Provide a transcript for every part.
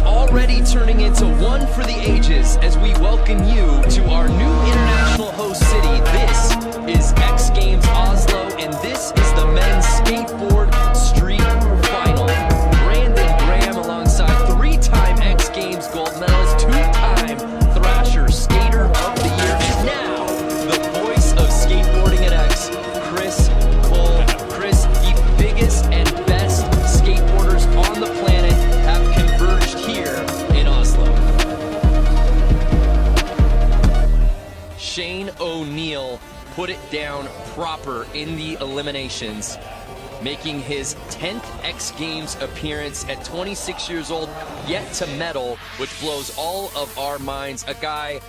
already turning into one for the ages as we welcome you to our new international host city. This is X Games Oslo, and this is the men's skateboard street final. Brandon Graham alongside three-time X Games gold medalist, two-time Thrasher Skater of the Year, and now the voice of skateboarding at X, Chris Cole. Chris, the biggest and best skateboarders on the planet have converged here in Oslo. Shane O'Neill put it down proper in the eliminations, making his 10th X Games appearance at 26 years old, yet to medal, which blows all of our minds. A guy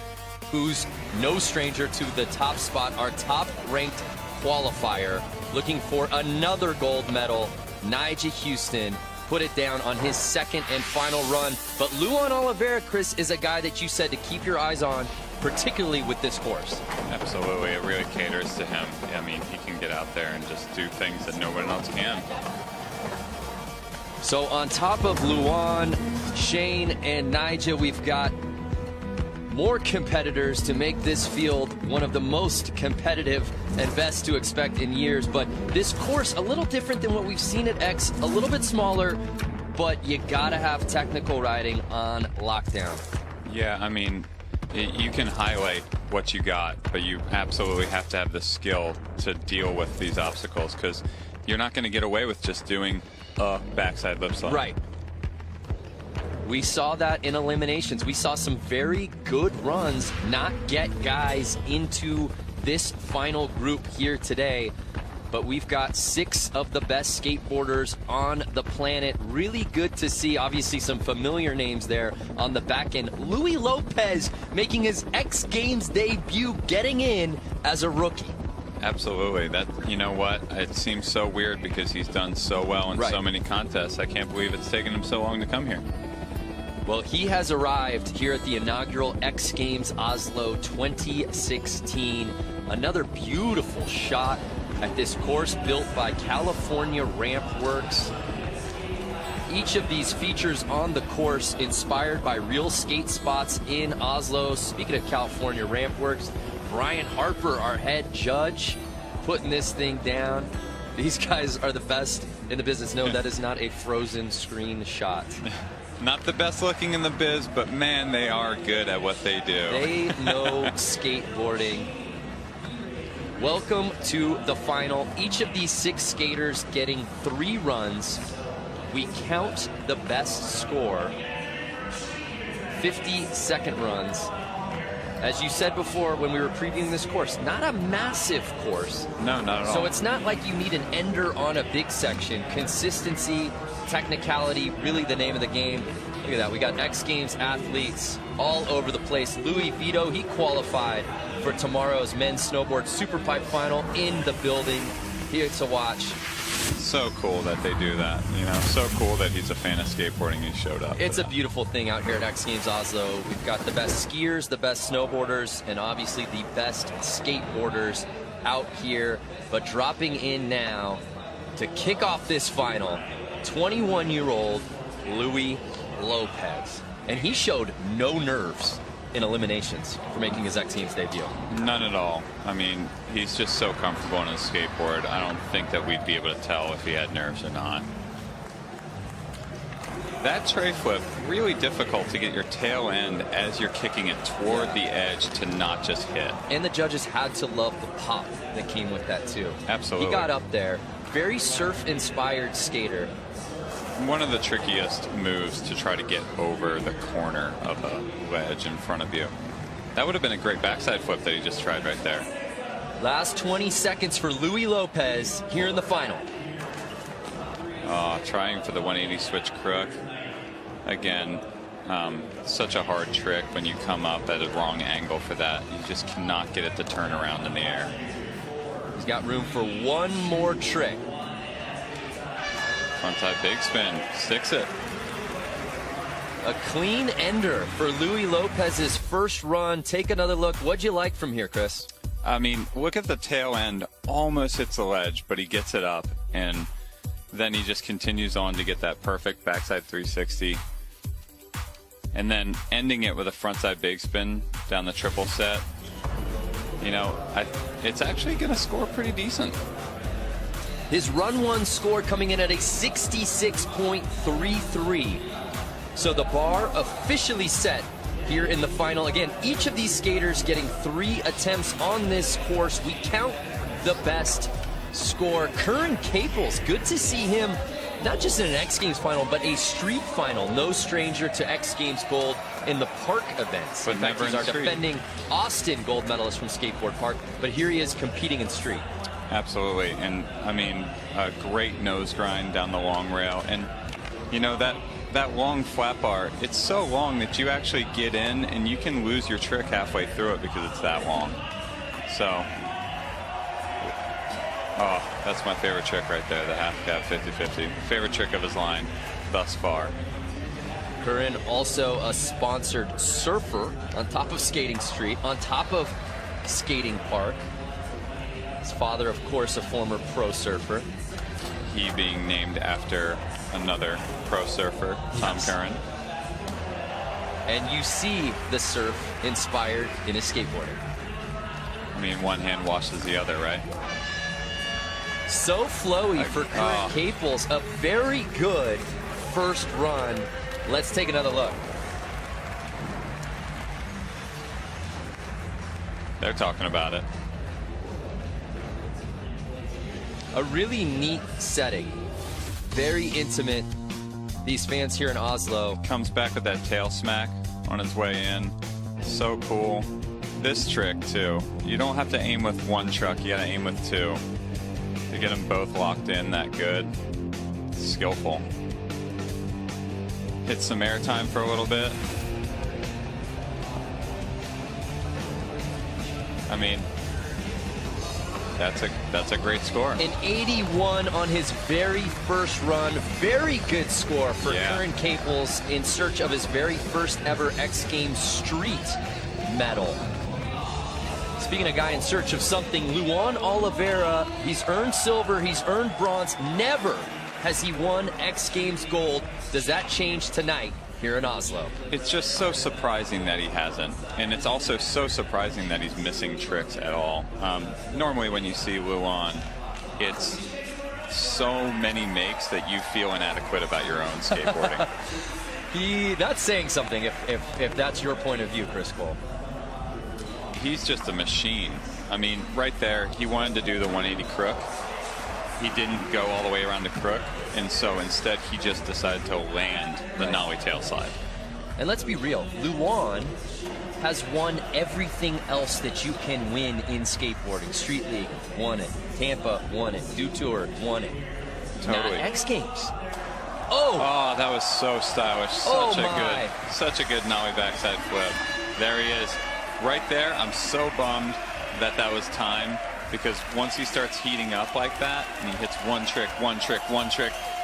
who's no stranger to the top spot, our top-ranked qualifier, looking for another gold medal. Nigel Houston put it down on his second and final run. But Luan Oliveira, Chris, is a guy that you said to keep your eyes on, particularly with this course. Absolutely, it really caters to him. I mean, he can get out there and just do things that no one else can. So on top of Luan, Shane, and Nigel, we've got more competitors to make this field one of the most competitive and best to expect in years. But this course, a little different than what we've seen at X, a little bit smaller, but you gotta have technical riding on lockdown. Yeah, I mean, you can highlight what you got, but you absolutely have to have the skill to deal with these obstacles, because you're not going to get away with just doing a backside lip slide. Right. We saw that in eliminations. We saw some very good runs not get guys into this final group here today. But we've got 6 of the best skateboarders on the planet. Really good to see. Obviously some familiar names there on the back end. Louis Lopez making his X Games debut, getting in as a rookie. Absolutely. That, you know what? It seems so weird because he's done so well in so many contests. I can't believe it's taken him so long to come here. Well, he has arrived here at the inaugural X Games Oslo 2016. Another beautiful shot at this course built by California Ramp Works. Each of these features on the course inspired by real skate spots in Oslo. Speaking of California Ramp Works, Brian Harper, our head judge, putting this thing down. These guys are the best in the business. No, that is not a frozen screen shot. Not the best looking in the biz, but man, they are good at what they do. They know skateboarding. Welcome to the final. Each of these 6 skaters getting 3 runs. We count the best score, 50-second runs. As you said before when we were previewing this course, not a massive course. No, not at all. So it's not like you need an ender on a big section. Consistency, technicality, really the name of the game. Look at that. We got X Games athletes all over the place. Louis Vito, he qualified for tomorrow's men's snowboard superpipe final in the building. Here to watch. So cool that they do that, you know, so cool that he's a fan of skateboarding and he showed up. It's a beautiful thing out here at X Games Oslo. We've got the best skiers, the best snowboarders, and obviously the best skateboarders out here. But dropping in now to kick off this final, 21-year-old Louis Lopez. And he showed no nerves in eliminations for making his X Games debut. None at all. I mean, he's just so comfortable on his skateboard. I don't think that we'd be able to tell if he had nerves or not. That tray flip, really difficult to get your tail end as you're kicking it toward the edge to not just hit. And the judges had to love the pop that came with that too. Absolutely. He got up there. Very surf-inspired skater. One of the trickiest moves to try to get over the corner of a wedge in front of you. That would have been a great backside flip that he just tried right there. Last 20 seconds for Louis Lopez here in the final. Trying for the 180 switch crook. Again, such a hard trick when you come up at a wrong angle for that. You just cannot get it to turn around in the air. He's got room for one more trick. Frontside big spin, sticks it. A clean ender for Louis Lopez's first run. Take another look. What'd you like from here, Chris? I mean, look at the tail end. Almost hits the ledge, but he gets it up. And then he just continues on to get that perfect backside 360. and then ending it with a frontside big spin down the triple set. You know, it's actually going to score pretty decent. His run one score coming in at a 66.33. So the bar officially set here in the final. Again, each of these skaters getting 3 attempts on this course. We count the best score. Curran Caples, good to see him not just in an X Games final, but a street final. No stranger to X Games gold in the park events. But in fact, never he's in our street. defending Austin gold medalist from skateboard park, but here he is competing in street. Absolutely, and I mean, a great nose grind down the long rail, and you know that long flat bar, it's so long that you actually get in and you can lose your trick halfway through it because it's that long. So, oh, that's my favorite trick right there, the half cap 50-50. Favorite trick of his line thus far. Curran also a sponsored surfer on top of skating street, on top of skating park. His father, of course, a former pro surfer. He being named after another pro surfer, Tom Curran. And you see the surf inspired in his skateboarding. I mean, one hand washes the other, right? So flowy for Curran Caples. A very good first run. Let's take another look. They're talking about it. A really neat setting. Very intimate. These fans here in Oslo. Comes back with that tail smack on his way in. So cool. This trick, too. You don't have to aim with one truck. You got to aim with 2 to get them both locked in that good. Skillful. Hit some airtime for a little bit. I mean, that's a great score. An 81 on his very first run. Very good score for Curran Caples in search of his very first ever X Games street medal. Speaking of a guy in search of something, Luan Oliveira, he's earned silver, he's earned bronze. Never has he won X Games gold. Does that change tonight here in Oslo? It's just so surprising that he hasn't. And it's also so surprising that he's missing tricks at all. Normally when you see Luan, it's so many makes that you feel inadequate about your own skateboarding. That's saying something if that's your point of view, Chris Cole. He's just a machine. I mean, right there, he wanted to do the 180 crook. He didn't go all the way around the crook, and so instead he just decided to land the nollie tail slide. And let's be real, Luan has won everything else that you can win in skateboarding. Street League, won it. Tampa, won it. Do Tour, won it. Totally. Not X Games. Oh, that was so stylish. Such a good nollie backside flip. There he is. Right there, I'm so bummed that was time, because once he starts heating up like that and he hits one trick,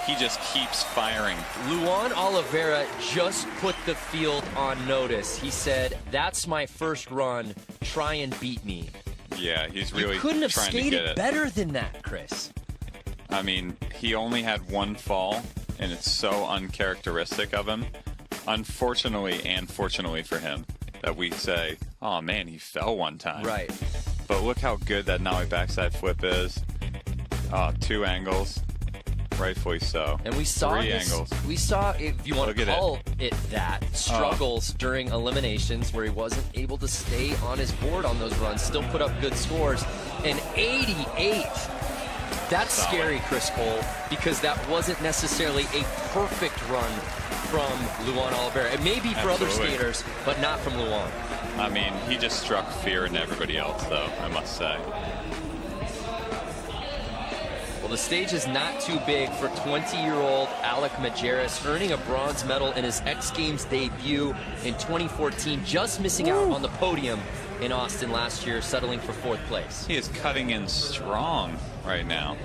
he just keeps firing. Luan Oliveira just put the field on notice. He said, "That's my first run. Try and beat me." Yeah, he's really You couldn't have trying to get skated it. better than that, Chris. I mean, he only had one fall, and it's so uncharacteristic of him. Unfortunately and fortunately for him, that we say, oh man, he fell one time. Right. But look how good that nollie backside flip is. 2 angles. Rightfully so. And we saw 3 angles. We saw, if you want to call it that, struggles during eliminations where he wasn't able to stay on his board on those runs, still put up good scores. An 88. That's solid. Scary, Chris Cole, because that wasn't necessarily a perfect run from Luan Oliveira. It may be for other skaters, but not from Luan. I mean, he just struck fear in everybody else, though, I must say. Well, the stage is not too big for 20-year-old Alec Majerus, earning a bronze medal in his X Games debut in 2014, just missing out on the podium in Austin last year, settling for 4th place. He is cutting in strong right now.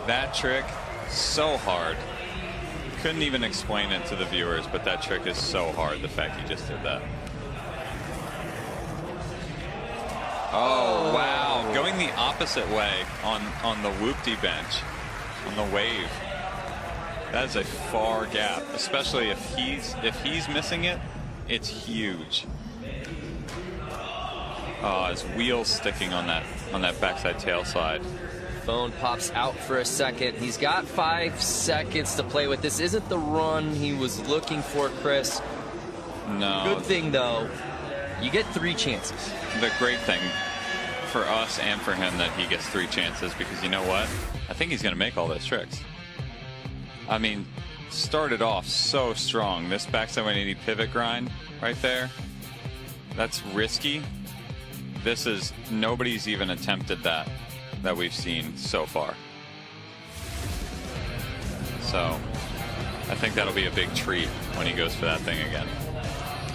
That trick, so hard. Couldn't even explain it to the viewers, but that trick is so hard, the fact he just did that. Oh, wow. Going the opposite way on the whoopty bench, on the wave. That is a far gap, especially if he's missing it. It's huge. Oh, his wheel's sticking on that backside tail slide. Phone pops out for a second. He's got 5 seconds to play with. This isn't the run he was looking for, Chris. No. Good thing, though, you get 3 chances. The great thing for us and for him that he gets 3 chances, because you know what? I think he's going to make all those tricks. I mean, started off so strong. This backside 180 pivot grind right there, that's risky. This is, nobody's even attempted that we've seen so far. So I think that'll be a big treat when he goes for that thing again.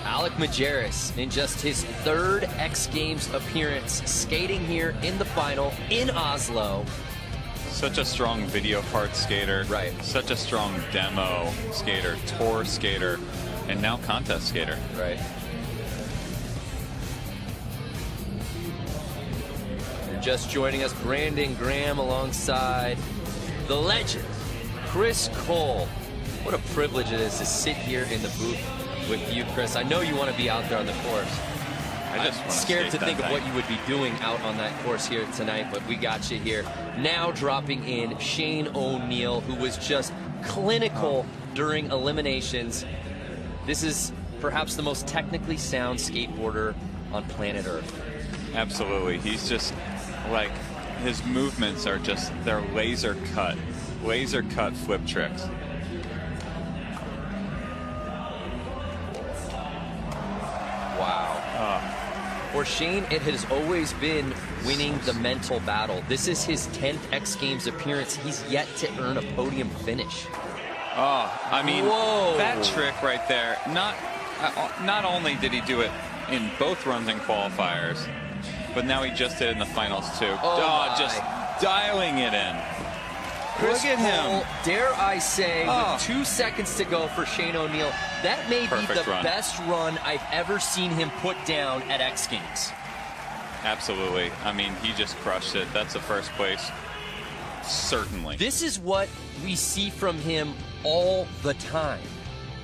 Alec Majerus in just his 3rd X Games appearance, skating here in the final in Oslo. Such a strong video part skater. Right. Such a strong demo skater, tour skater, and now contest skater. Right. You're just joining us, Brandon Graham alongside the legend, Chris Cole. What a privilege it is to sit here in the booth with you, Chris. I know you want to be out there on the course. I'm scared to think of what you would be doing out on that course here tonight, but we got you here. Now dropping in Shane O'Neill, who was just clinical during eliminations. This is perhaps the most technically sound skateboarder on planet Earth. Absolutely. He's just like, his movements are just, they're laser cut flip tricks. Wow. For Shane, it has always been winning the mental battle. This is his 10th X Games appearance. He's yet to earn a podium finish. Oh, I mean, whoa, that trick right there, not only did he do it in both runs and qualifiers, but now he just did it in the finals too. Oh, just dialing it in. Chris Look at him. Cole, dare I say, with 2 seconds to go for Shane O'Neill, that may be the best run I've ever seen him put down at X Games. Absolutely. I mean, he just crushed it. That's the first place, certainly. This is what we see from him all the time.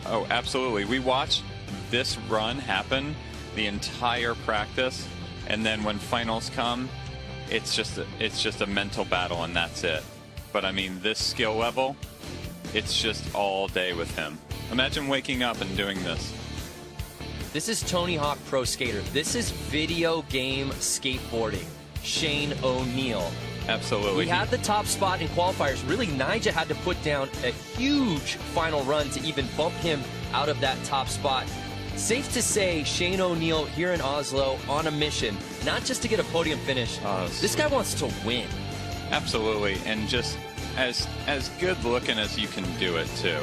Oh, absolutely. We watch this run happen the entire practice, and then when finals come, it's just a mental battle, and that's it. But I mean, this skill level, it's just all day with him. Imagine waking up and doing this. This is Tony Hawk Pro Skater. This is video game skateboarding. Shane O'Neill. Absolutely. He had the top spot in qualifiers. Really, Nyjah had to put down a huge final run to even bump him out of that top spot. Safe to say, Shane O'Neill here in Oslo on a mission, not just to get a podium finish. This guy wants to win. Absolutely, and just as good looking as you can do it too.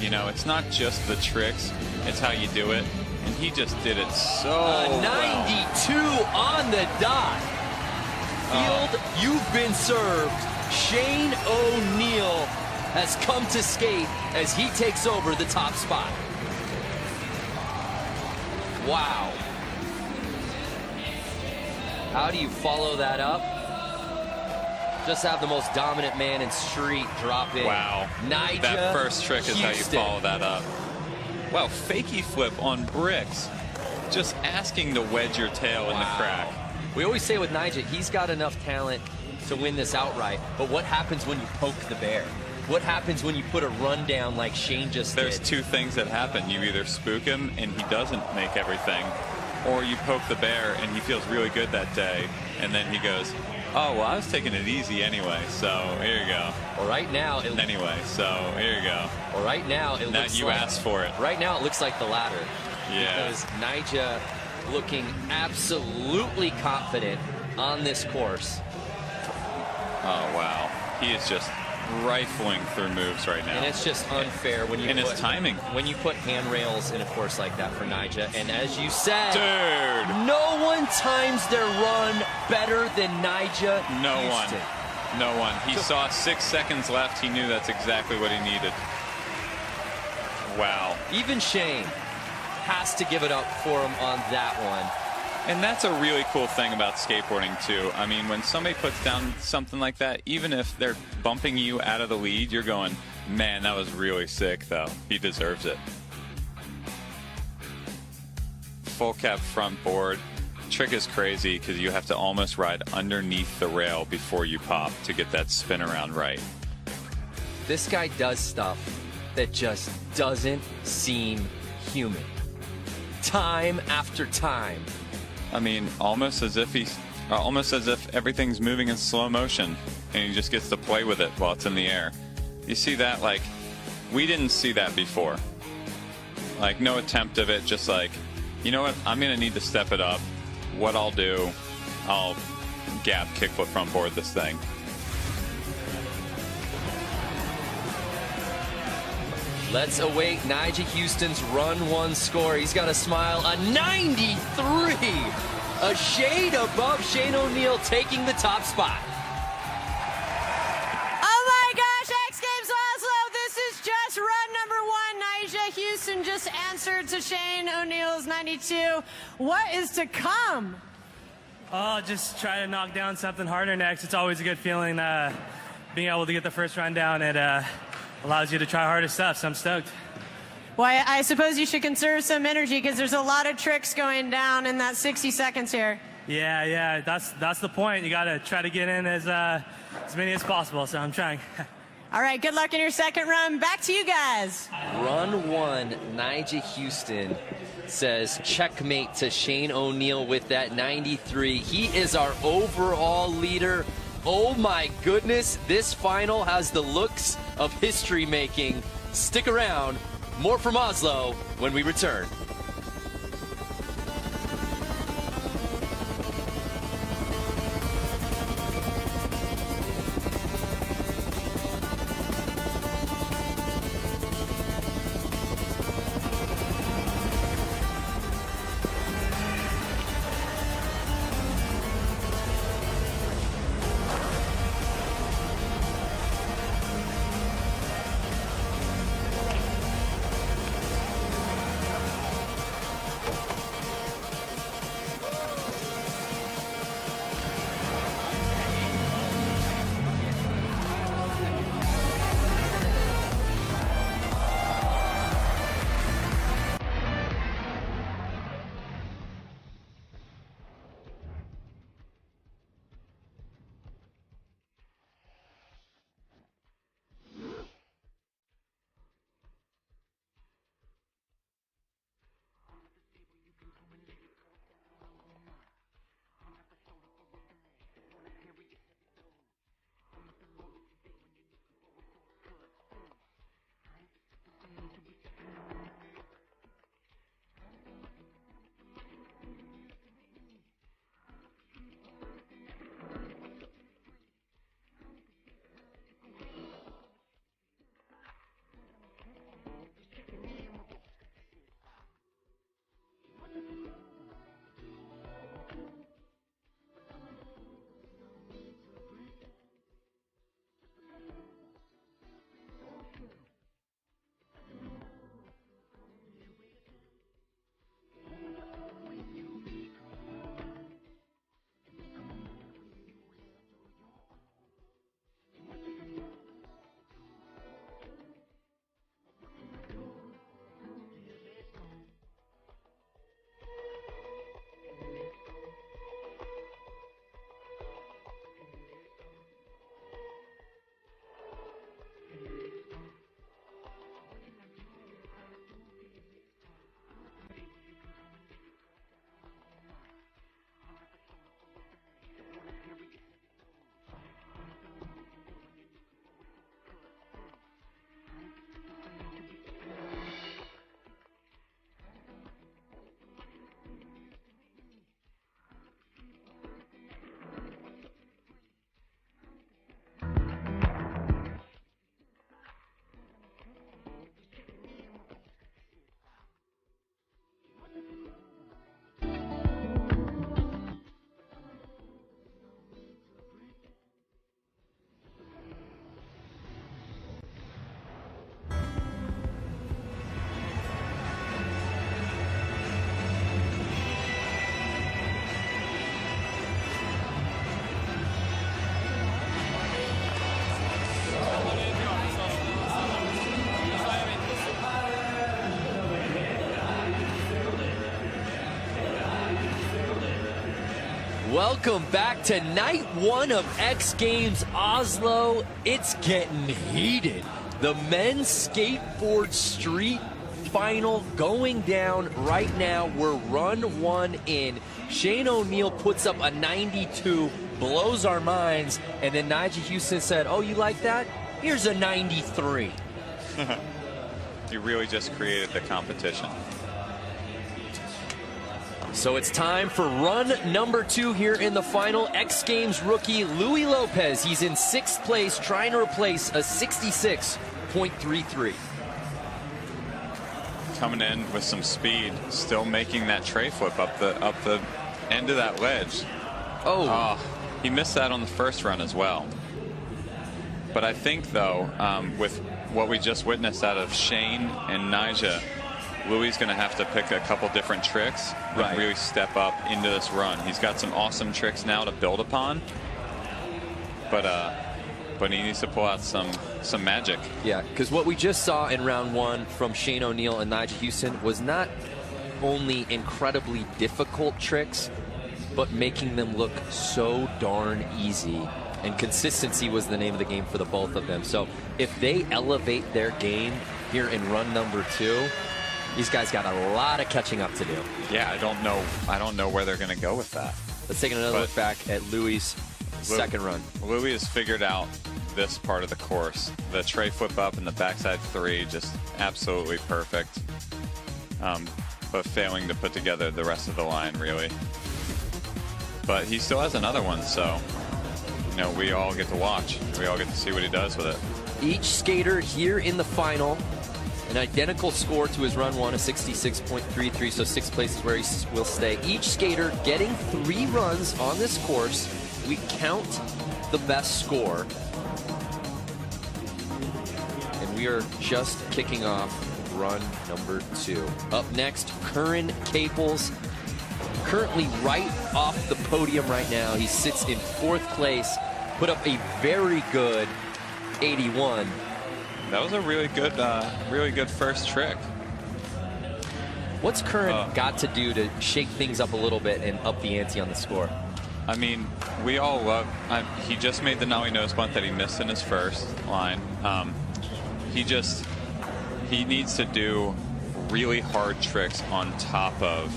You know, it's not just the tricks, it's how you do it. And he just did it so 92 well. On the dot. Field, you've been served. Shane O'Neill has come to skate as he takes over the top spot. Wow. How do you follow that up? Just have the most dominant man in street drop in. Wow. Nyjah, that first trick is Houston. how you follow that up. Wow, fakie flip on bricks. Just asking to wedge your tail in the crack. We always say with Nyjah, he's got enough talent to win this outright. But what happens when you poke the bear? What happens when you put a run down like Shane just There's did? 2 things that happen. You either spook him and he doesn't make everything, or you poke the bear and he feels really good that day, and then he goes, oh, well, I was taking it easy anyway, so here you go. Well, right now, anyway, so here you go. Well, right now, it looks you like, asked for it. Right now, it looks like the latter. Yeah. Because Nyjah looking absolutely confident on this course. Oh, wow. He is just rifling through moves right now. And it's just unfair when you and put, his timing. When you put handrails in a course like that for Nyjah. And as you said, dude, no one times their run better than Nyjah. No Houston. one. No one. He saw 6 seconds left. He knew that's exactly what he needed. Wow. Even Shane has to give it up for him on that one. And that's a really cool thing about skateboarding too. I mean, when somebody puts down something like that, even if they're bumping you out of the lead, you're going, Man, that was really sick, though. He deserves it. Full cap front board. Trick is crazy because you have to almost ride underneath the rail before you pop to get that spin around right. This guy does stuff that just doesn't seem human. Time after time. I mean, almost as if everything's moving in slow motion and he just gets to play with it while it's in the air. You see that? Like, we didn't see that before. Like, no attempt of it, just like, you know what, I'm going to need to step it up. What I'll do, I'll gap kickflip front board this thing. Let's await Nigel Houston's run one score. He's got a smile, a 93. A shade above Shane O'Neill taking the top spot. Oh my gosh, X Games Oslo, this is just run number one. Nigel Houston just answered to Shane O'Neill's 92. What is to come? Oh, just try to knock down something harder next. It's always a good feeling being able to get the first run down. It allows you to try harder stuff, so I'm stoked. Well, I suppose you should conserve some energy because there's a lot of tricks going down in that 60 seconds here. Yeah, that's the point. You got to try to get in as many as possible, so I'm trying. All right, good luck in your second run. Back to you guys. Run one, Nigel Houston says checkmate to Shane O'Neill with that 93. He is our overall leader. Oh my goodness, this final has the looks of history making. Stick around. More from Oslo when we return. Welcome back to night one of X Games Oslo. It's getting heated. The men's skateboard street final going down right now. We're run one in. Shane O'Neill puts up a 92, blows our minds, and then Nigel Houston said, oh, you like that? Here's a 93. You really just created the competition. So it's time for run number 2 here in the final. X Games rookie Louis Lopez. He's in 6th place, trying to replace a 66.33. Coming in with some speed, still making that tray flip up the end of that ledge. Oh, he missed that on the first run as well. But I think, though, with what we just witnessed out of Shane and Nyjah, Louis is going to have to pick a couple different tricks and really step up into this run. He's got some awesome tricks now to build upon, but he needs to pull out some magic. Yeah, because what we just saw in round 1 from Shane O'Neill and Nigel Houston was not only incredibly difficult tricks, but making them look so darn easy. And consistency was the name of the game for the both of them. So if they elevate their game here in run number 2, these guys got a lot of catching up to do. Yeah, I don't know where they're going to go with that. Let's take another look back at Louis' second run. Louis has figured out this part of the course. The tray flip up and the backside 3, just absolutely perfect. But failing to put together the rest of the line, really. But he still has another one, so we all get to watch. We all get to see what he does with it. Each skater here in the final, an identical score to his run 1, a 66.33, so 6th place is where he will stay. Each skater getting 3 runs on this course. We count the best score. And we are just kicking off run number 2. Up next, Curran Caples, currently right off the podium right now. He sits in 4th place, put up a very good 81. That was a really good first trick. What's Curran got to do to shake things up a little bit and up the ante on the score? I mean, we all love. He just made the nollie nose bunt that he missed in his first line. He needs to do really hard tricks on top of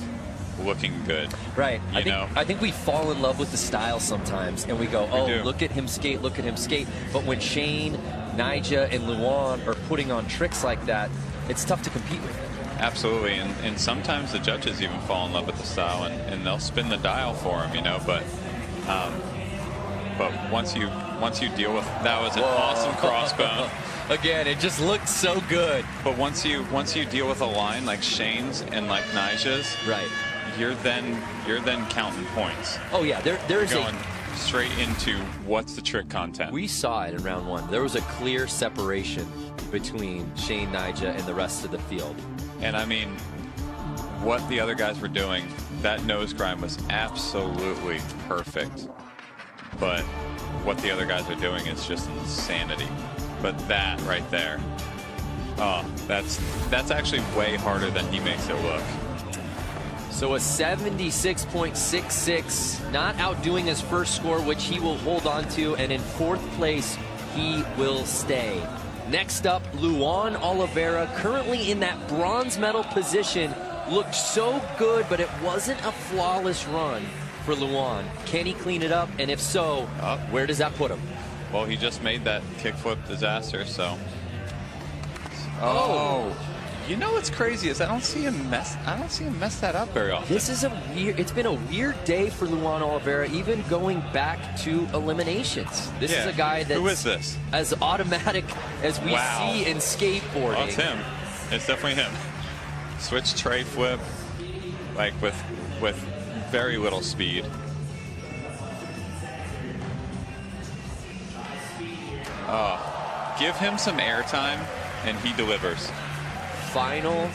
looking good. Right. I think we fall in love with the style sometimes, and we go, oh, look at him skate, look at him skate. But when Shane, Nyjah, and Luan are putting on tricks like that, it's tough to compete with. Absolutely, and sometimes the judges even fall in love with the style, and they'll spin the dial for him, But once you deal with that, was an awesome crossbone. Again, it just looked so good. But once you deal with a line like Shane's and like Nyjah's, right, you're then counting points. Oh yeah, there's going straight into what's the trick content. We saw it in round 1. There was a clear separation between Shane, Nyjah, and the rest of the field. And I mean, what the other guys were doing, that nose grind was absolutely perfect. But what the other guys are doing is just insanity. But that right there, that's actually way harder than he makes it look. So a 76.66, not outdoing his first score, which he will hold on to, and in 4th place, he will stay. Next up, Luan Oliveira, currently in that bronze medal position. Looked so good, but it wasn't a flawless run for Luan. Can he clean it up? And if so, where does that put him? Well, he just made that kickflip disaster, so. You know what's crazy is I don't see him mess that up very often. This is it's been a weird day for Luan Oliveira, even going back to eliminations. This is a guy that's who is this? As automatic as we see in skateboarding. Oh, it's him. It's definitely him. Switch tray flip, like with very little speed. Give him some airtime and he delivers. Final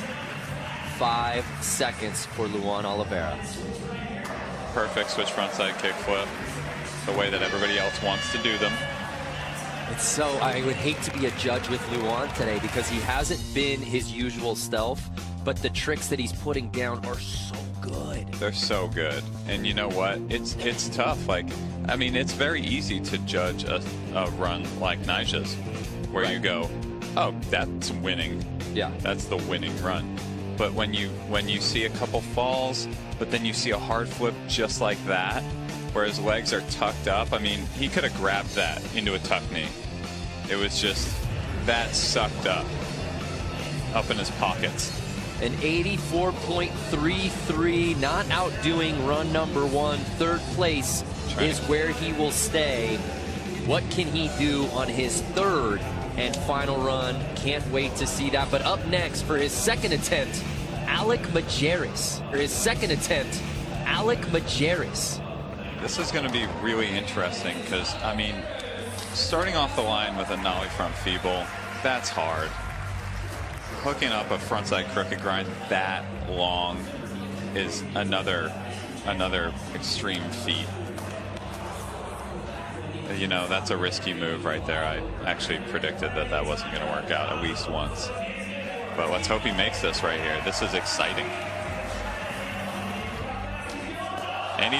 5 seconds for Luan Oliveira. Perfect switch frontside kickflip, the way that everybody else wants to do them. It's so, I would hate to be a judge with Luan today because he hasn't been his usual self, but the tricks that he's putting down are so good. They're so good. And you know what? It's tough. Like, I mean, it's very easy to judge a run like Nija's, where you go, oh, that's winning. Yeah. That's the winning run. But when you see a couple falls, but then you see a hard flip just like that, where his legs are tucked up, I mean, he could have grabbed that into a tuck knee. It was just that sucked up in his pockets. An 84.33, not outdoing run number 1. Third place is where he will stay. What can he do on his third and final run? Can't wait to see that. But up next for his second attempt, Alec Majerus. For his second attempt, Alec Majerus. This is going to be really interesting because, I mean, starting off the line with a nollie front feeble, that's hard. Hooking up a frontside crooked grind that long is another extreme feat. You know, that's a risky move right there. I actually predicted that wasn't going to work out at least once. But let's hope he makes this right here. This is exciting. And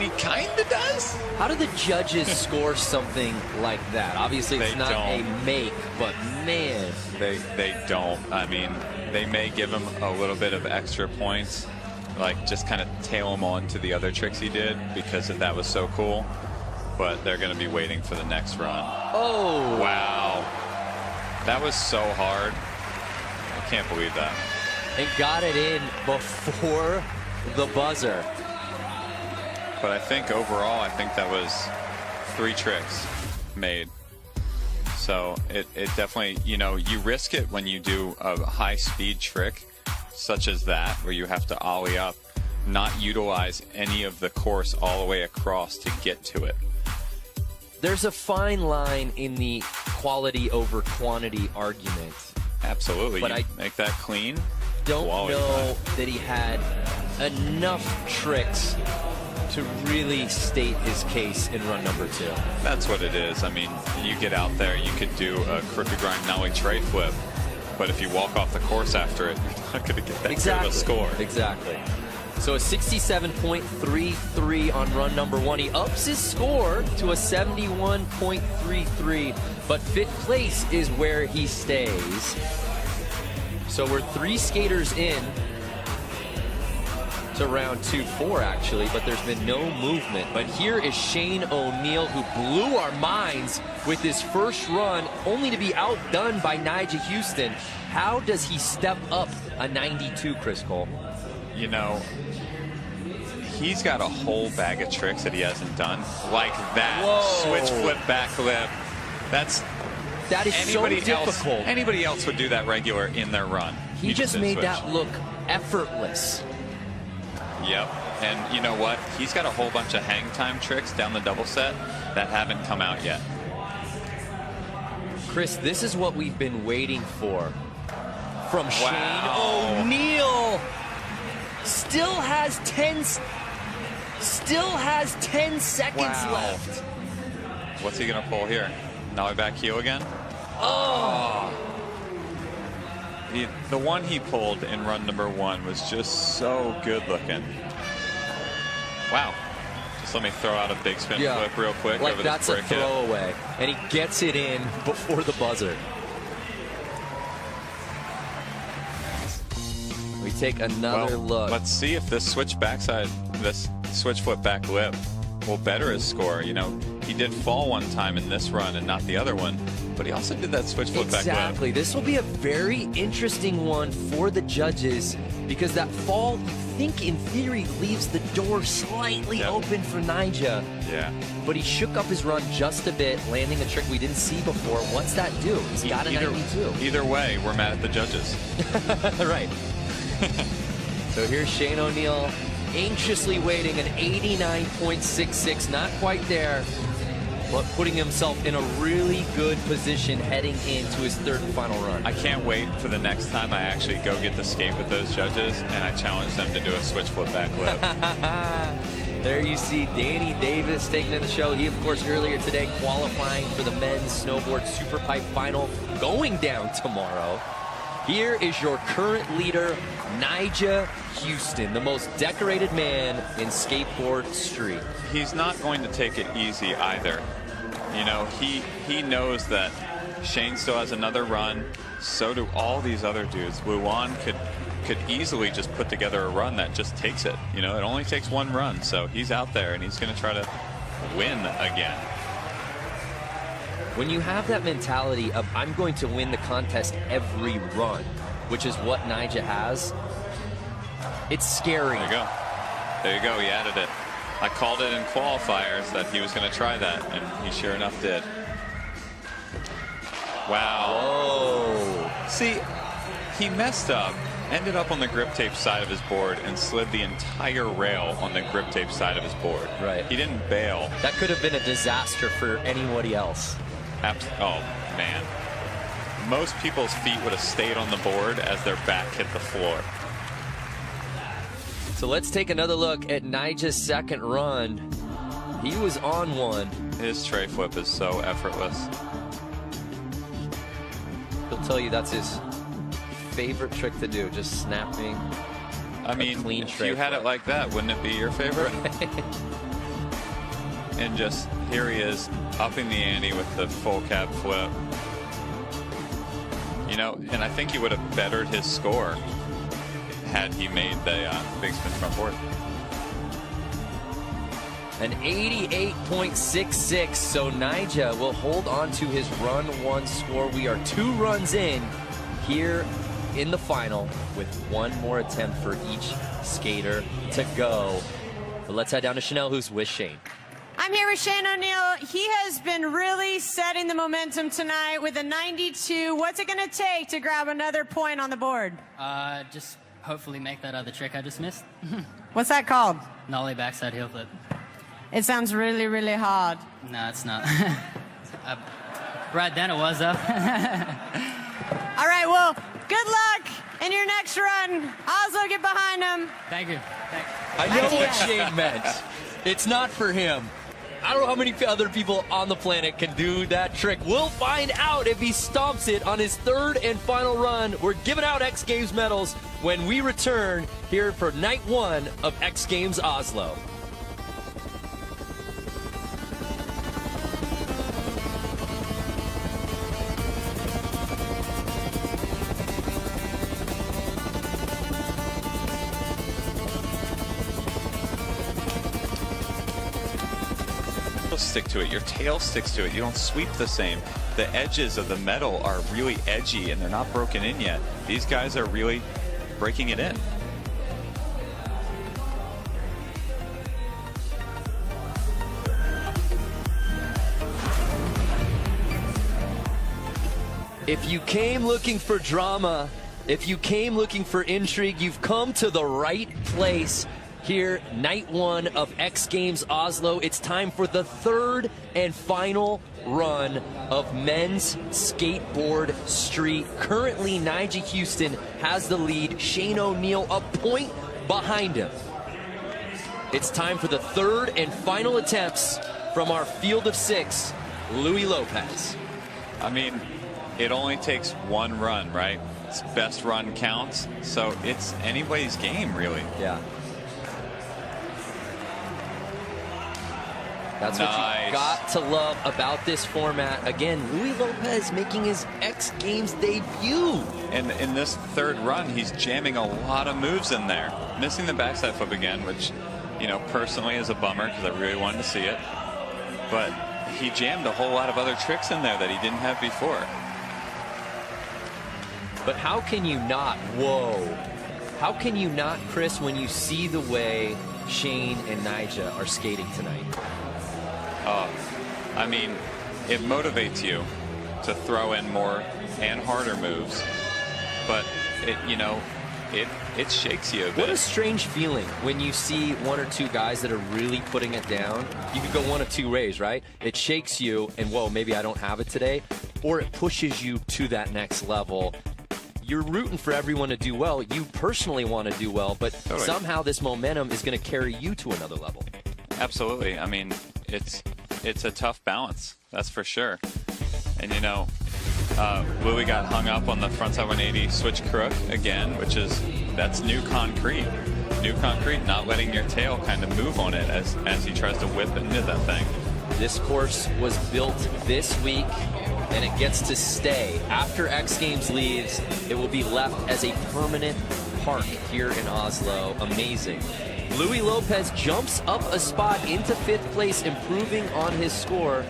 he kind of does. How do the judges score something like that? Obviously, it's not a make, but man. They don't. I mean, they may give him a little bit of extra points, like just kind of tail him on to the other tricks he did because that was so cool. But they're going to be waiting for the next run. Oh. Wow. That was so hard. I can't believe that. And got it in before the buzzer. But I think overall, I think that was 3 tricks made. So it definitely, you know, you risk it when you do a high speed trick such as that, where you have to ollie up, not utilize any of the course all the way across to get to it. There's a fine line in the quality over quantity argument. Absolutely. But I make that clean. Don't know that he had enough tricks to really state his case in run number 2. That's what it is. I mean, you get out there, you could do a crooked grind nollie tray flip, but if you walk off the course after it, you're not going to get that good of a score. Exactly. So a 67.33 on run number 1. He ups his score to a 71.33, but 5th place is where he stays. So we're 3 skaters in to round 2-4 actually, but there's been no movement. But here is Shane O'Neill, who blew our minds with his first run, only to be outdone by Nyjah Huston. How does he step up a 92, Chris Cole? You know, he's got a whole bag of tricks that he hasn't done, like that. Whoa. Switch flip back lip. That is so difficult. Anybody else would do that regular in their run. He just made that look effortless. Yep. And you know what? He's got a whole bunch of hang time tricks down the double set that haven't come out yet. Chris, this is what we've been waiting for from Shane O'Neill. Still has 10 seconds left. What's he gonna pull here? Nollie back heel again? Oh. The one he pulled in run number 1 was just so good looking. Wow. Just let me throw out a big spin flip real quick. Like over that's this a throwaway. And he gets it in before the buzzer. We take another look. Let's see if this switch flip back lip will better his score. You know, he did fall one time in this run and not the other one, but he also did that switch flip back lip. Exactly. This will be a very interesting one for the judges because that fall, you think in theory, leaves the door slightly open for Nyjah. Yeah. But he shook up his run just a bit, landing a trick we didn't see before. What's that do? He's got a 92. Either way, we're mad at the judges. Right. So here's Shane O'Neill anxiously waiting an 89.66, not quite there, but putting himself in a really good position heading into his third and final run. I can't wait for the next time I actually go get the skate with those judges and I challenge them to do a switch flip back lip. There you see Danny Davis taking to the show. He, of course, earlier today qualifying for the men's snowboard superpipe final going down tomorrow. Here is your current leader, Nyjah Huston, the most decorated man in skateboard street. He's not going to take it easy either. You know, he knows that Shane still has another run. So do all these other dudes. Luan could easily just put together a run that just takes it. You know, it only takes one run. So he's out there and he's going to try to win again. When you have that mentality of I'm going to win the contest every run, which is what Nyjah has, it's scary. There you go. There you go. He added it. I called it in qualifiers that he was going to try that, and he sure enough did. Wow. Whoa. See, he messed up, ended up on the grip tape side of his board, and slid the entire rail on the grip tape side of his board. Right. He didn't bail. That could have been a disaster for anybody else. Oh, man. Most people's feet would have stayed on the board as their back hit the floor. So let's take another look at Nyjah's second run. He was on one. His tray flip is so effortless. He'll tell you that's his favorite trick to do, just snapping. I mean, clean if tray you had flip. it like that, wouldn't it be your favorite? Right. And just here he is, upping the ante with the full cab flip. You know, and I think he would have bettered his score had he made the big spin front board. An 88.66, so Nyjah will hold on to his run one score. We are 2 runs in here in the final with one more attempt for each skater to go. But let's head down to Chanel, who's with Shane. I'm here with Shane O'Neill. He has been really setting the momentum tonight with a 92. What's it going to take to grab another point on the board? Just hopefully make that other trick I just missed. What's that called? Nollie backside heel flip. It sounds really, really hard. No, it's not. Right then it was, though. All right, well, good luck in your next run. Oslo, get behind him. Thank you. I know what Shane meant. It's not for him. I don't know how many other people on the planet can do that trick. We'll find out if he stomps it on his third and final run. We're giving out X Games medals when we return here for night 1 of X Games Oslo. Stick to it. Your tail sticks to it. You don't sweep the same. The edges of the metal are really edgy and they're not broken in yet. These guys are really breaking it in. If you came looking for drama, if you came looking for intrigue, you've come to the right place. Here, night 1 of X Games Oslo. It's time for the third and final run of men's skateboard street. Currently, Nyjah Huston has the lead. Shane O'Neill a point behind him. It's time for the third and final attempts from our field of 6, Louis Lopez. I mean, it only takes one run, right? It's best run counts. So it's anybody's game, really. Yeah. That's what Nice. you got to love about this format. Again, Louis Lopez making his X Games debut. And in this third run, he's jamming a lot of moves in there. Missing the backside flip again, which, you know, personally is a bummer because I really wanted to see it. But he jammed a whole lot of other tricks in there that he didn't have before. But how can you not, how can you not, Chris, when you see the way Shane and Nyjah are skating tonight? I mean, it motivates you to throw in more and harder moves, but it, you know, it shakes you a bit. What a strange feeling when you see 1 or 2 guys that are really putting it down. You could go 1 of 2 ways, right? It shakes you and, whoa, maybe I don't have it today, or it pushes you to that next level. You're rooting for everyone to do well. You personally want to do well, but Totally. somehow this momentum is going to carry you to another level. Absolutely. I mean, it's a tough balance, that's for sure. And you know, Louis got hung up on the frontside 180 switch crook again, that's new concrete. New concrete, not letting your tail kind of move on it as he tries to whip into that thing. This course was built this week, and it gets to stay. After X Games leaves, it will be left as a permanent park here in Oslo. Amazing. Louis Lopez jumps up a spot into 5th place, improving on his score.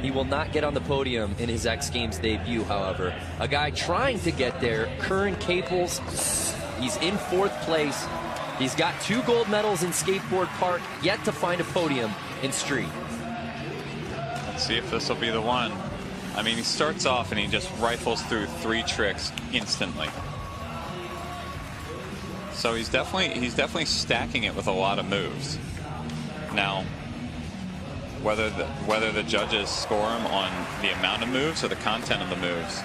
He will not get on the podium in his X Games debut, however. A guy trying to get there, Curran Caples, he's in 4th place. He's got 2 gold medals in skateboard park, yet to find a podium in street. Let's see if this will be the one. I mean, he starts off and he just rifles through 3 tricks instantly. So he's definitely stacking it with a lot of moves. Now, whether the judges score him on the amount of moves or the content of the moves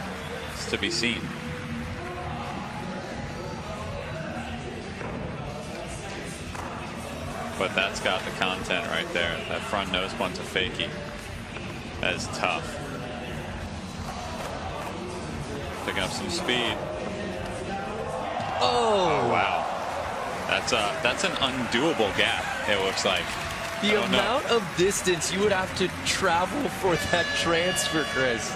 is to be seen. But that's got the content right there. That front nose blunt to fakie. That is tough. Picking up some speed. Oh wow. That's an undoable gap, it looks like. The amount of distance you would have to travel for that transfer, Chris.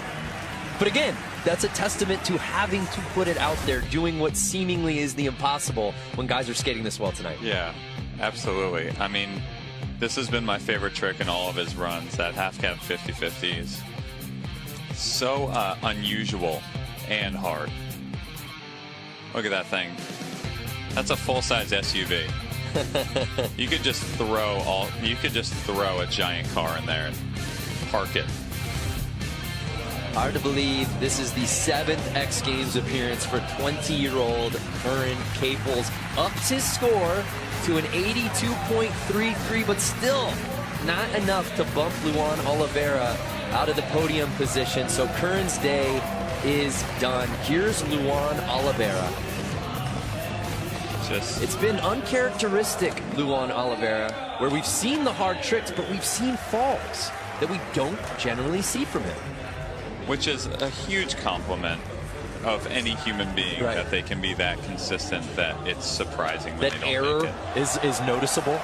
But again, that's a testament to having to put it out there, doing what seemingly is the impossible when guys are skating this well tonight. Yeah, absolutely. I mean, this has been my favorite trick in all of his runs. That half cab 50-50 is so unusual and hard. Look at that thing. That's a full-size SUV. You could just throw a giant car in there and park it. Hard to believe this is the 7th X Games appearance for 20-year-old Curran Caples. Ups his score to an 82.33, but still not enough to bump Luan Oliveira out of the podium position. So Curran's day is done. Here's Luan Oliveira. It's been uncharacteristic, Luan Oliveira, where we've seen the hard tricks, but we've seen falls that we don't generally see from him. Which is a huge compliment of any human being, right, that they can be that consistent that it's surprising when that they don't error make it. is noticeable.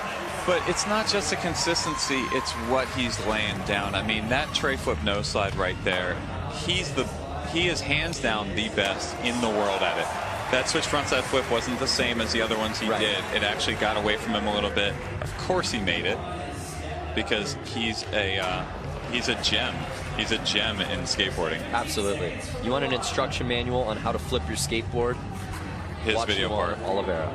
But it's not just the consistency, it's what he's laying down. I mean, that tray flip nose slide right there, he is hands down the best in the world at it. That switch frontside flip wasn't the same as the other ones he did. It actually got away from him a little bit. Of course he made it, because he's a gem. He's a gem in skateboarding. Absolutely. You want an instruction manual on how to flip your skateboard? His video part. Oliveira.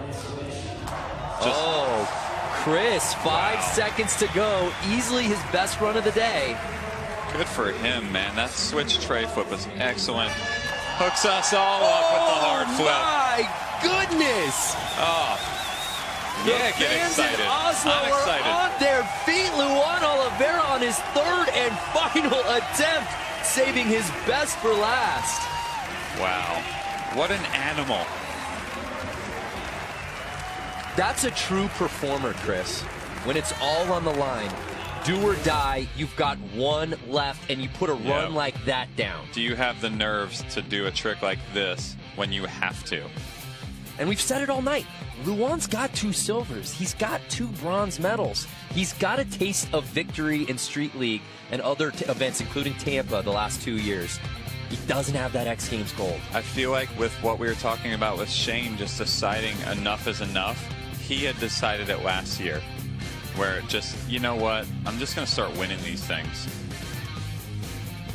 Chris, 5 seconds to go. Easily his best run of the day. Good for him, man. That switch tray flip was excellent. Hooks us all up with the hard flip. My goodness! Yeah, the get fans excited. in Oslo I'm excited. are on their feet. Luan Oliveira on his 3rd and final attempt, saving his best for last. Wow. What an animal. That's a true performer, Chris. When it's all on the line, do or die, you've got one left, and you put a run like that down. Do you have the nerves to do a trick like this when you have to? And we've said it all night. Luan's got 2 silvers. He's got 2 bronze medals. He's got a taste of victory in Street League and other events, including Tampa, the last 2 years. He doesn't have that X Games gold. I feel like with what we were talking about with Shane just deciding enough is enough, he had decided it last year, where it just, you know what, I'm just going to start winning these things.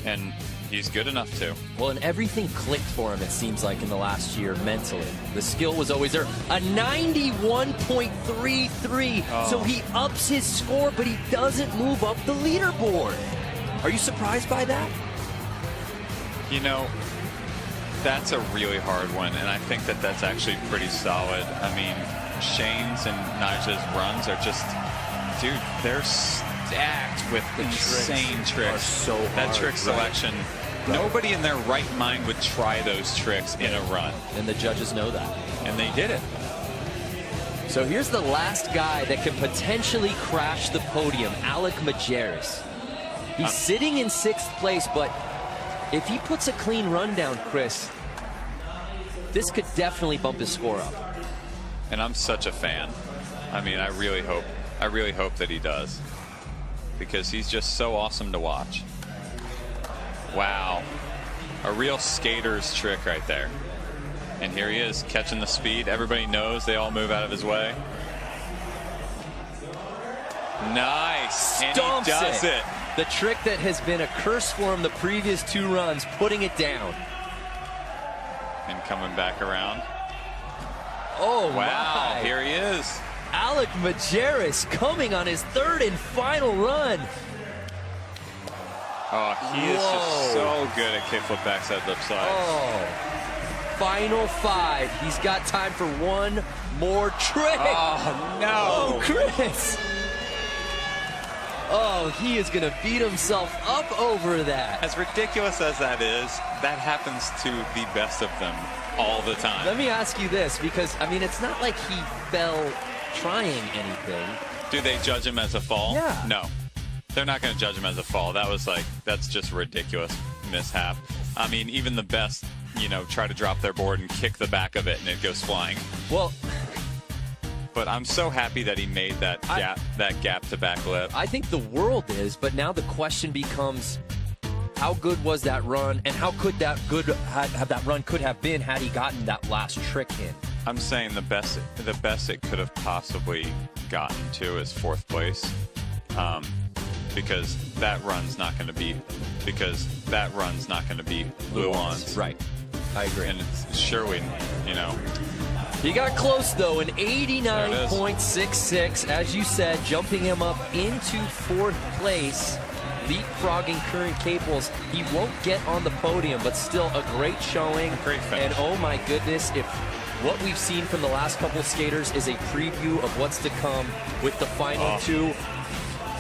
And he's good enough to. Well, and everything clicked for him, it seems like, in the last year mentally. The skill was always there. A 91.33. So he ups his score, but he doesn't move up the leaderboard. Are you surprised by that? You know, that's a really hard one, and I think that that's actually pretty solid. I mean, Shane's and Nigel's runs are just, dude, they're stacked with insane tricks. So hard, that trick selection, nobody in their right mind would try those tricks in a run. And the judges know that. And they did it. So here's the last guy that can potentially crash the podium, Alec Majerus. He's sitting in 6th place, but If he puts a clean run down, Chris, this could definitely bump his score up. And I'm such a fan. I mean, I really hope that he does, because he's just so awesome to watch. Wow, a real skater's trick right there. And here he is, catching the speed. Everybody knows, they all move out of his way. Nice, and he does it. The trick that has been a curse for him the previous 2 runs, putting it down. And coming back around. Oh, wow, my. here he is. Alec Majerus coming on his 3rd and final run. Oh, he is just so good at kickflip backside lip slide. Oh, final 5. He's got time for 1 more trick. Oh, no. Oh, Chris. Oh, he is going to beat himself up over that. As ridiculous as that is, that happens to the best of them all the time. Let me ask you this, because, I mean, it's not like he fell trying anything. Do they judge him as a fall? Yeah. No. They're not going to judge him as a fall. That was like, that's just a ridiculous mishap. I mean, even the best, you know, try to drop their board and kick the back of it and it goes flying. Well, but I'm so happy that he made that gap to back lip. I think the world is, but now the question becomes, how good was that run, and how could that run could have been had he gotten that last trick in? I'm saying the best it could have possibly gotten to is 4th place, because that run's not going to be Luan's. Right, I agree. And it's surely, you know. He got close, though, an 89.66, as you said, jumping him up into 4th place, leapfrogging current Caples. He won't get on the podium, but still a great showing. Great finish. And oh my goodness, if what we've seen from the last couple skaters is a preview of what's to come with the final 2.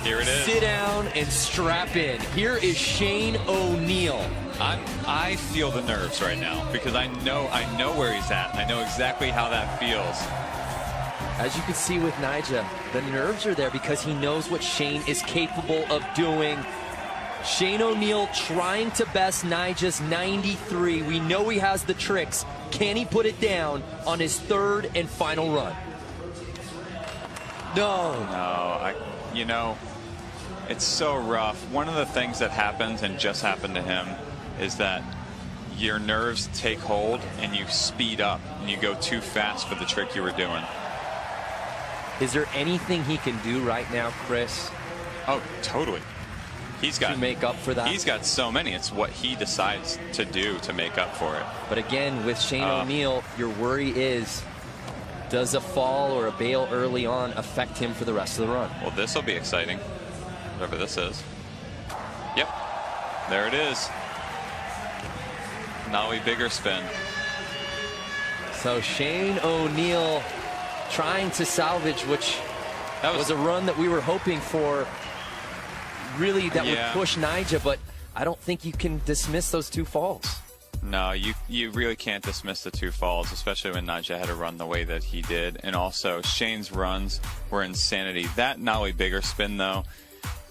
Here it is. Sit down and strap in. Here is Shane O'Neill. I feel the nerves right now, because I know where he's at. I know exactly how that feels. As you can see with Nyjah, the nerves are there because he knows what Shane is capable of doing. Shane O'Neill trying to best Nyjah's 93. We know he has the tricks. Can he put it down on his 3rd and final run? No. No, you know, it's so rough. One of the things that happens, and just happened to him, is that your nerves take hold and you speed up and you go too fast for the trick you were doing. Is there anything he can do right now, Chris? Oh, totally. He's got to make up for that. He's got so many. It's what he decides to do to make up for it. But again, with Shane O'Neill, your worry is, does a fall or a bail early on affect him for the rest of the run? Well, this will be exciting, whatever this is. Yep, there it is. Nollie bigger spin. So Shane O'Neill trying to salvage, which was a run that we were hoping for, really, that would push Nyjah, but I don't think you can dismiss those 2 falls. No, you really can't dismiss the 2 falls, especially when Nyjah had to run the way that he did. And also, Shane's runs were insanity. That Nollie bigger spin, though,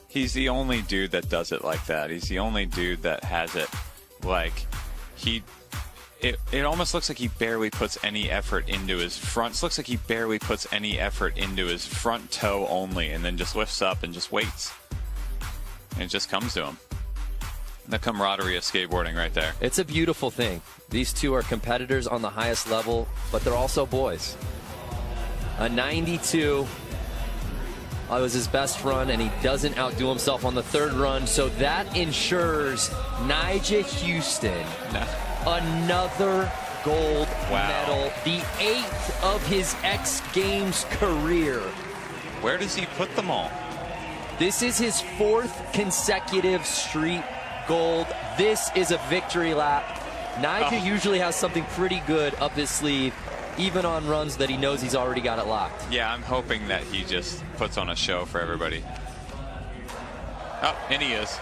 he's the only dude that does it like that. He's the only dude that has it like it almost looks like he barely puts any effort into his front. It looks like he barely puts any effort into his front toe only, and then just lifts up and just waits. And it just comes to him. The camaraderie of skateboarding right there. It's a beautiful thing. These 2 are competitors on the highest level, but they're also boys. A 92 was his best run, and he doesn't outdo himself on the 3rd run, so that ensures Nyjah Huston another gold medal, the 8th of his X Games career. Where does he put them all? This is his 4th consecutive street gold. This is a victory lap. Nyjah usually has something pretty good up his sleeve, even on runs that he knows he's already got it locked. Yeah, I'm hoping that he just puts on a show for everybody. Oh, and he is.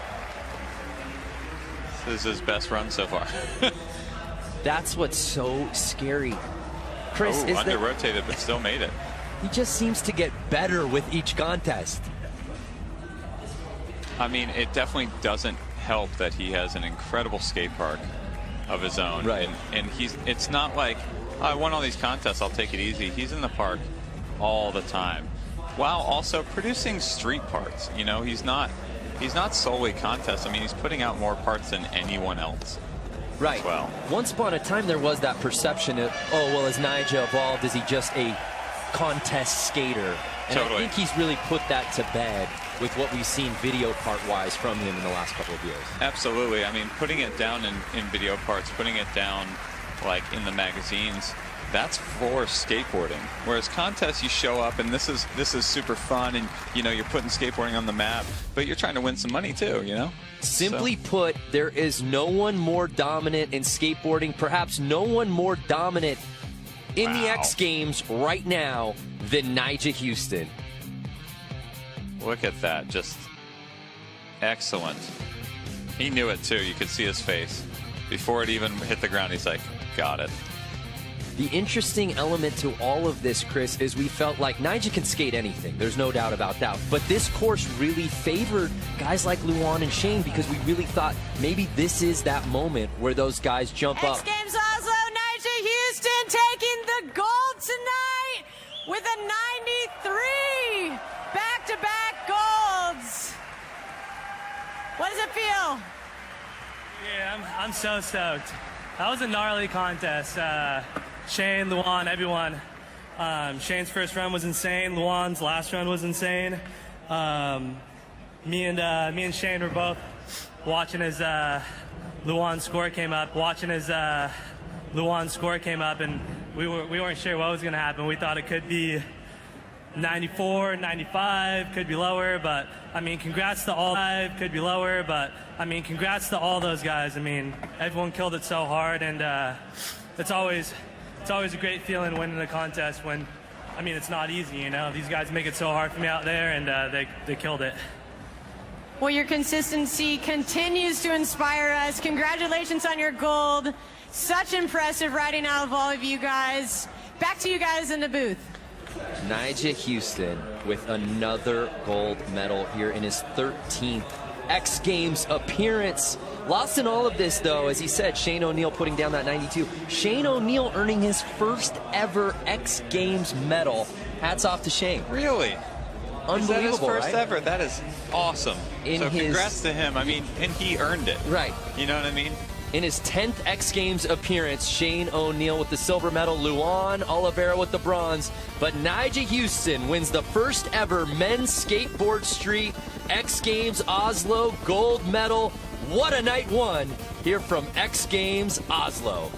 This is his best run so far. That's what's so scary. Chris, is under-rotated, but still made it. He just seems to get better with each contest. I mean, it definitely doesn't help that he has an incredible skate park of his own. Right. And it's not like, oh, I won all these contests, I'll take it easy. He's in the park all the time, while also producing street parts. You know, he's not solely contests. I mean, he's putting out more parts than anyone else. Right. Well, once upon a time, there was that perception of, oh, well, as Nyjah evolved, is he just a contest skater? And totally. I think he's really put that to bed with what we've seen video part-wise from him in the last couple of years. Absolutely. I mean, putting it down in video parts, putting it down like in the magazines, that's for skateboarding. Whereas contests, you show up and this is super fun, and you know, you're putting skateboarding on the map, but you're trying to win some money too, you know? Simply put, there is no one more dominant in skateboarding, perhaps no one more dominant in the X Games right now than Nyjah Huston. Look at that, just excellent. He knew it too, you could see his face. Before it even hit the ground, he's like, got it. The interesting element to all of this, Chris, is we felt like Nyjah can skate anything. There's no doubt about that. But this course really favored guys like Luan and Shane, because we really thought maybe this is that moment where those guys jump up. X Games Oslo, Nyjah Huston taking the gold tonight with a 93. Back-to-back golds. What does it feel? Yeah, I'm so stoked. That was a gnarly contest. Shane, Luan, everyone. Shane's first run was insane. Luan's last run was insane. Me and Shane were both watching as Luan's score came up. And we weren't sure what was going to happen. We thought it could be 94, 95, could be lower, but I mean, congrats to all those guys. I mean, everyone killed it so hard, and it's always a great feeling winning a contest when, I mean, it's not easy, you know. These guys make it so hard for me out there, and they killed it. Well, your consistency continues to inspire us. Congratulations on your gold. Such impressive riding out of all of you guys. Back to you guys in the booth. Nyjah Huston with another gold medal here in his 13th X Games appearance. Lost in all of this, though, as he said, Shane O'Neill putting down that 92. Shane O'Neill earning his first ever X Games medal. Hats off to Shane. Really? Unbelievable, is that his first right? ever? That is awesome. So congrats to him. I mean, and he earned it. Right. You know what I mean? In his 10th X Games appearance, Shane O'Neill with the silver medal, Luan Oliveira with the bronze, but Nyjah Huston wins the first ever men's skateboard street X Games Oslo gold medal. What a night one here from X Games Oslo.